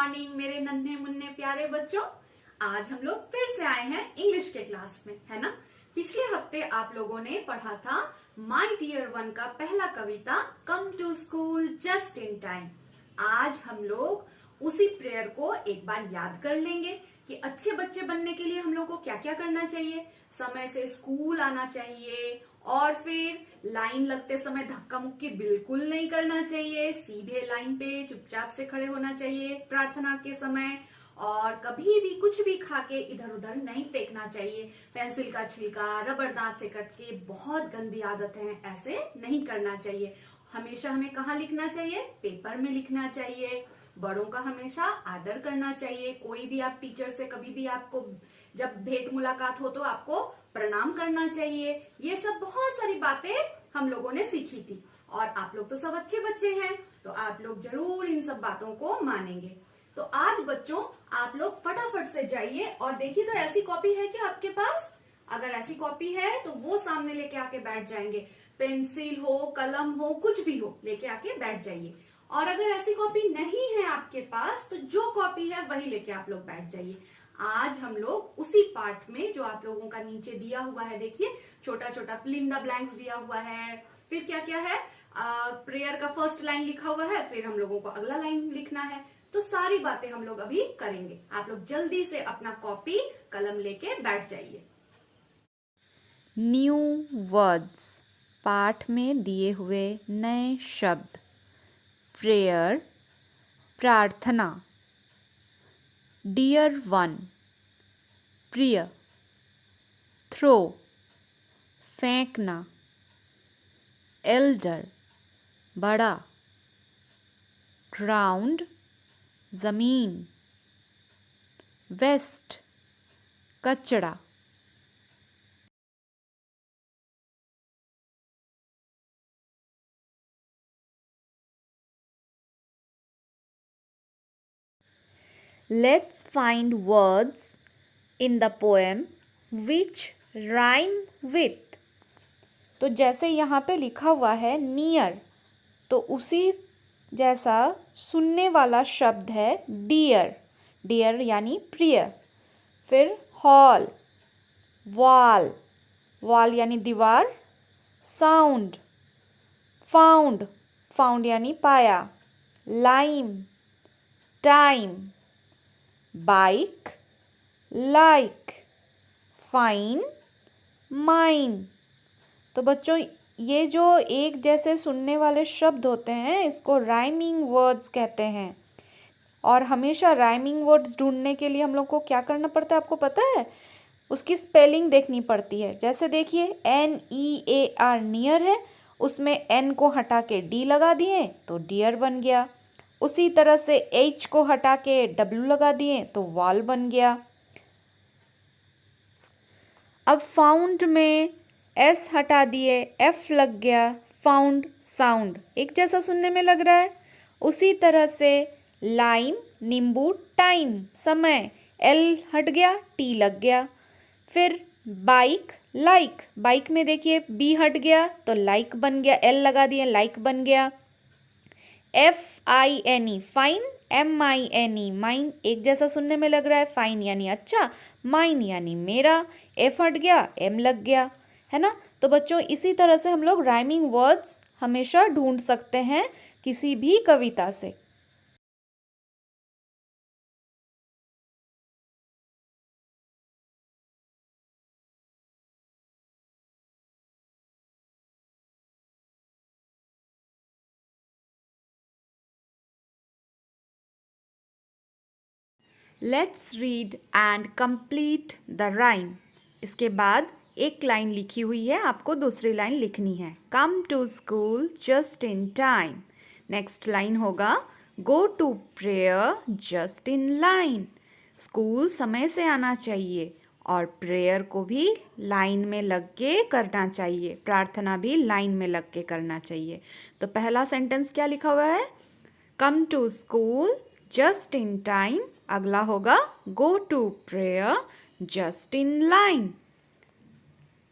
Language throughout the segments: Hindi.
मॉर्निंग मेरे नन्हे मुन्ने प्यारे बच्चों। आज हम लोग फिर से आए हैं इंग्लिश के क्लास में, है ना। पिछले हफ्ते आप लोगों ने पढ़ा था माय डियर वन का पहला कविता come to school just in time. आज हम लोग उसी प्रेयर को एक बार याद कर लेंगे कि अच्छे बच्चे बनने के लिए हम लोग को क्या क्या करना चाहिए। समय से स्कूल आना चाहिए और फिर लाइन लगते समय धक्का मुक्की बिल्कुल नहीं करना चाहिए, सीधे लाइन पे चुपचाप से खड़े होना चाहिए प्रार्थना के समय, और कभी भी कुछ भी खा के इधर उधर नहीं फेंकना चाहिए। पेंसिल का छिलका रबर दांत से कट के बहुत गंदी आदत है, ऐसे नहीं करना चाहिए। हमेशा हमें कहाँ लिखना चाहिए? पेपर में लिखना चाहिए। बड़ों का हमेशा आदर करना चाहिए। कोई भी आप टीचर से कभी भी आपको जब भेंट मुलाकात हो तो आपको प्रणाम करना चाहिए। ये सब बहुत सारी बातें हम लोगों ने सीखी थी और आप लोग तो सब अच्छे बच्चे हैं, तो आप लोग जरूर इन सब बातों को मानेंगे। तो आज बच्चों आप लोग फटाफट से जाइए और देखिए तो ऐसी कॉपी है क्या आपके पास? अगर ऐसी कॉपी है तो वो सामने लेके आके बैठ जाएंगे। पेंसिल हो, कलम हो, कुछ भी हो, लेके आके बैठ जाइए। और अगर ऐसी कॉपी नहीं है आपके पास तो जो कॉपी है वही लेके आप लोग बैठ जाइए। आज हम लोग उसी पार्ट में जो आप लोगों का नीचे दिया हुआ है, देखिए छोटा छोटा फिल इन द ब्लैंक्स दिया हुआ है, फिर क्या क्या है, प्रेयर का फर्स्ट लाइन लिखा हुआ है, फिर हम लोगों को अगला लाइन लिखना है। तो सारी बातें हम लोग अभी करेंगे। आप लोग जल्दी से अपना कॉपी कलम लेके बैठ जाइए। न्यू वर्ड्स, पाठ में दिए हुए नए शब्द। प्रेयर, प्रार्थना। डियर वन, प्रिय। थ्रो, फेंकना। एल्डर, बड़ा। ग्राउंड, जमीन। वेस्ट, कचरा। Let's find words in the poem which rhyme with. तो जैसे यहाँ पे लिखा हुआ है नियर, तो उसी जैसा सुनने वाला शब्द है डियर। डियर यानी प्रिय। फिर हॉल, वॉल, वॉल यानी दीवार। साउंड, फाउंड, फाउंड यानी पाया। Lime, time. Bike, like. Fine, mine. तो बच्चों ये जो एक जैसे सुनने वाले शब्द होते हैं इसको राइमिंग वर्ड्स कहते हैं। और हमेशा राइमिंग वर्ड्स ढूंढने के लिए हम लोग को क्या करना पड़ता है आपको पता है? उसकी स्पेलिंग देखनी पड़ती है। जैसे देखिए NEAR नियर है, उसमें N को हटा के D लगा दिए तो डियर बन गया। उसी तरह से H को हटा के W लगा दिए तो वॉल बन गया। अब फाउंड में S हटा दिए, F लग गया, फाउंड साउंड एक जैसा सुनने में लग रहा है। उसी तरह से लाइम, नींबू, टाइम समय, L हट गया, T लग गया। फिर बाइक, लाइक, बाइक में देखिए B हट गया तो लाइक बन गया, L लगा दिए लाइक बन गया। FINE फाइन, MINE माइन एक जैसा सुनने में लग रहा है। फाइन यानी अच्छा, माइन यानी मेरा। F हट गया, M लग गया, है ना। तो बच्चों इसी तरह से हम लोग राइमिंग वर्ड्स हमेशा ढूंढ सकते हैं किसी भी कविता से। Let's read and complete the rhyme. इसके बाद एक लाइन लिखी हुई है, आपको दूसरी लाइन लिखनी है। Come to school just in time. Next line होगा go to prayer just in line. School समय से आना चाहिए और प्रेयर को भी लाइन में लग के करना चाहिए, प्रार्थना भी लाइन में लग के करना चाहिए। तो पहला सेंटेंस क्या लिखा हुआ है? Come to school just in time. अगला होगा go to prayer just in line.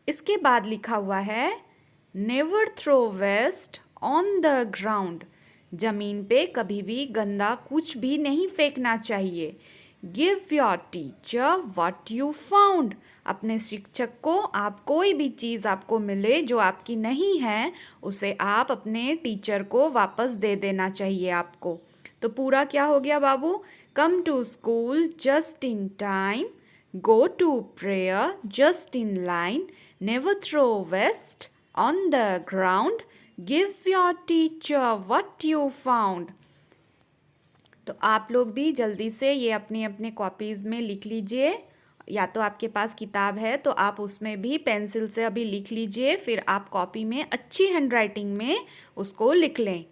इसके बाद लिखा हुआ है never throw waste on the ground. जमीन पे कभी भी गंदा कुछ भी नहीं फेंकना चाहिए। Give your teacher what you found. अपने शिक्षक को आप कोई भी चीज़ आपको मिले जो आपकी नहीं है उसे आप अपने टीचर को वापस दे देना चाहिए आपको। तो पूरा क्या हो गया बाबू? Come to school just in time, go to prayer just in line, never throw waste on the ground, give your teacher what you found. तो आप लोग भी जल्दी से ये अपनी अपने कॉपीज़ में लिख लीजिए, या तो आपके पास किताब है तो आप उसमें भी पेंसिल से अभी लिख लीजिए, फिर आप कॉपी में अच्छी हैंडराइटिंग में उसको लिख लें।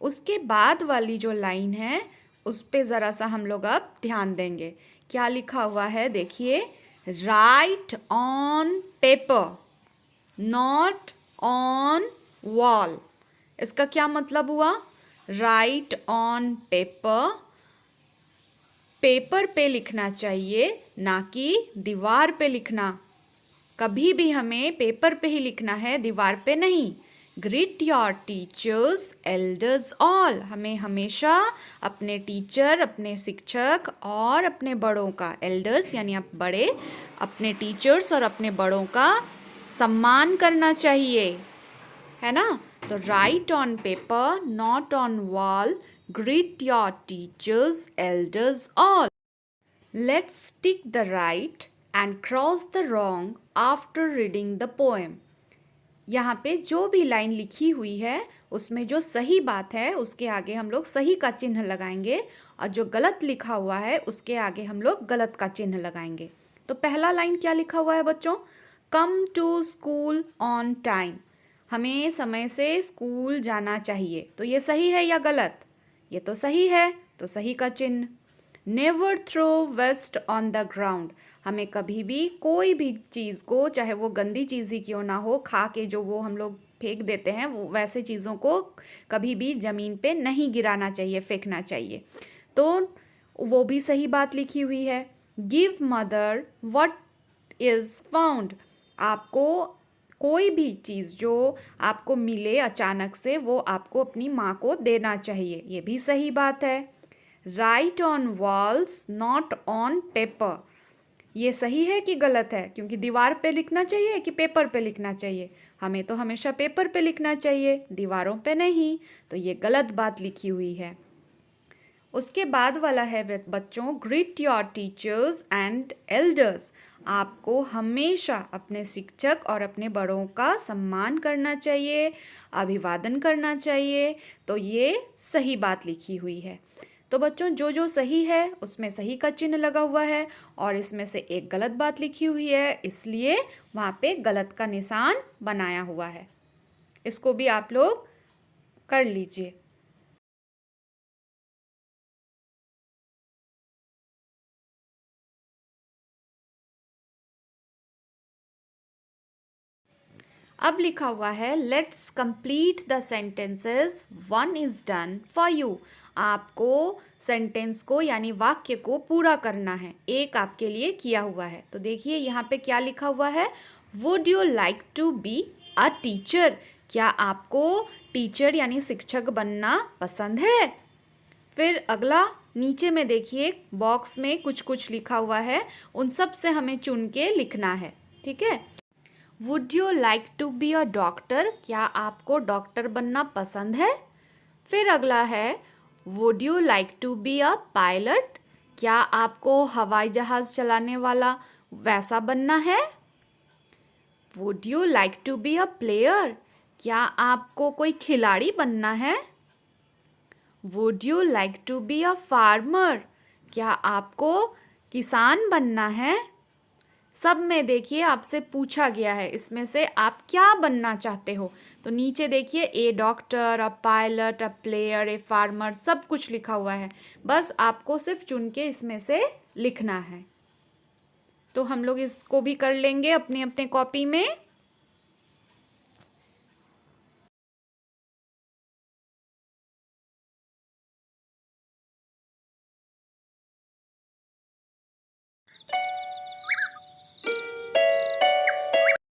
उसके बाद वाली जो लाइन है उस पे ज़रा सा हम लोग अब ध्यान देंगे। क्या लिखा हुआ है देखिए, right on paper not on wall. इसका क्या मतलब हुआ? राइट ऑन पेपर, पेपर पे लिखना चाहिए, ना कि दीवार पे लिखना। कभी भी हमें पेपर पे ही लिखना है, दीवार पे नहीं। Greet your teachers elders all. हमें हमेशा अपने टीचर, अपने शिक्षक और अपने बड़ों का, एल्डर्स यानी आप बड़े, अपने टीचर्स और अपने बड़ों का सम्मान करना चाहिए, है ना? तो right on paper not on wall, greet your teachers elders all. Let's tick the right and cross the wrong after reading the poem. यहाँ पे जो भी लाइन लिखी हुई है उसमें जो सही बात है उसके आगे हम लोग सही का चिन्ह लगाएंगे, और जो गलत लिखा हुआ है उसके आगे हम लोग गलत का चिन्ह लगाएंगे। तो पहला लाइन क्या लिखा हुआ है बच्चों? Come to school on time. हमें समय से स्कूल जाना चाहिए। तो ये सही है या गलत? ये तो सही है, तो सही का चिन्ह। Never throw waste on the ground. हमें कभी भी कोई भी चीज़ को, चाहे वो गंदी चीज़ ही क्यों ना हो, खा के जो वो हम लोग फेंक देते हैं, वो वैसे चीज़ों को कभी भी ज़मीन पे नहीं गिराना चाहिए, फेंकना चाहिए। तो वो भी सही बात लिखी हुई है। Give mother what is found. आपको कोई भी चीज़ जो आपको मिले अचानक से, वो आपको अपनी माँ को देना चाहिए। ये भी सही बात है। Right on walls not on paper. ये सही है कि गलत है? क्योंकि दीवार पे लिखना चाहिए कि पेपर पे लिखना चाहिए? हमें तो हमेशा पेपर पे लिखना चाहिए, दीवारों पे नहीं। तो ये गलत बात लिखी हुई है। उसके बाद वाला है बच्चों, greet your teachers and elders. आपको हमेशा अपने शिक्षक और अपने बड़ों का सम्मान करना चाहिए, अभिवादन करना चाहिए। तो ये सही बात लिखी हुई है। तो बच्चों जो जो सही है उसमें सही का चिन्ह लगा हुआ है, और इसमें से एक गलत बात लिखी हुई है, इसलिए वहाँ पे गलत का निशान बनाया हुआ है। इसको भी आप लोग कर लीजिए। अब लिखा हुआ है, let's complete the sentences, one is done for you. आपको सेंटेंस को यानी वाक्य को पूरा करना है, एक आपके लिए किया हुआ है। तो देखिए यहाँ पे क्या लिखा हुआ है, would you like to be a teacher. क्या आपको टीचर यानी शिक्षक बनना पसंद है? फिर अगला नीचे में देखिए बॉक्स में कुछ कुछ लिखा हुआ है, उन सब से हमें चुन के लिखना है, ठीक है? Would you like to be a doctor. क्या आपको डॉक्टर बनना पसंद है? फिर अगला है, would you like to be a pilot. क्या आपको हवाई जहाज़ चलाने वाला वैसा बनना है? Would you like to be a player. क्या आपको कोई खिलाड़ी बनना है? Would you like to be a farmer. क्या आपको किसान बनना है? सब में देखिए आपसे पूछा गया है इसमें से आप क्या बनना चाहते हो। तो नीचे देखिए a doctor, a pilot, a player, a farmer, सब कुछ लिखा हुआ है। बस आपको सिर्फ चुन के इसमें से लिखना है। तो हम लोग इसको भी कर लेंगे अपने अपने कॉपी में।